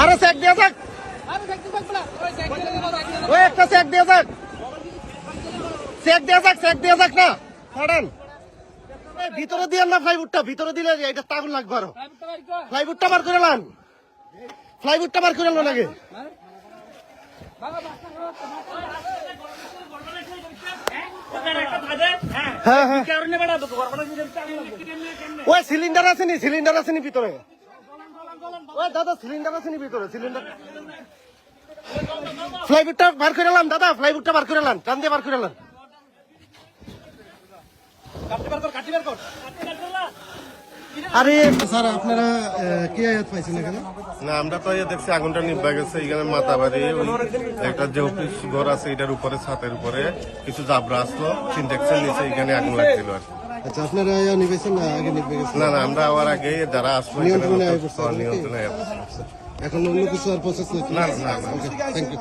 আরে চেক দিয়ে যাক, ওই একটা চেক দিয়ে যাক, চেক দিয়ে যাক, চেক দিয়ে যাক না ছাড়েন। ভিতরে দিয়ে না ফ্লাইউডটা, ভিতরে দিলে এটা তাগুন লাগবে আরো। ফ্লাইউডটা বার করে লান, ফ্লাইউডটা বার করে লান আগে। হ্যাঁ হ্যাঁ, ওই সিলিন্ডার আছে নি, সিলিন্ডার আছে নি ভিতরে? ওই দাদা সিলিন্ডার আছে নি ভিতরে? সিলিন্ডার, ফ্লাইউডটা বার করে লান দাদা, ফ্লাইউডটা বার করে লান, টান দিয়ে বার করে লান। আরে স্যার আপনারা কি আয়াত পাইছেন এখানে? না আমরা তো দেখছি আগুনটা নিভা গেছে, এখানে মাথা বাড়ি ওই একটা যে অফিস ঘর আছে এটার উপরে, ছাতের উপরে কিছু জাবরা আসলো, সিনটেক্সের নিচে এখানে আগুন লাগছিল আর কি। আচ্ছা আপনারা নিবেছেন না আগে নিবে গেছেন? না না, আমরা আবার আগে যারা আসলো নিয়ন্ত্রণে আয় করছে নাকি? নিয়ন্ত্রণে আয় করছে। এখন অন্য কিছু আর প্রসেস না না না। Thank you.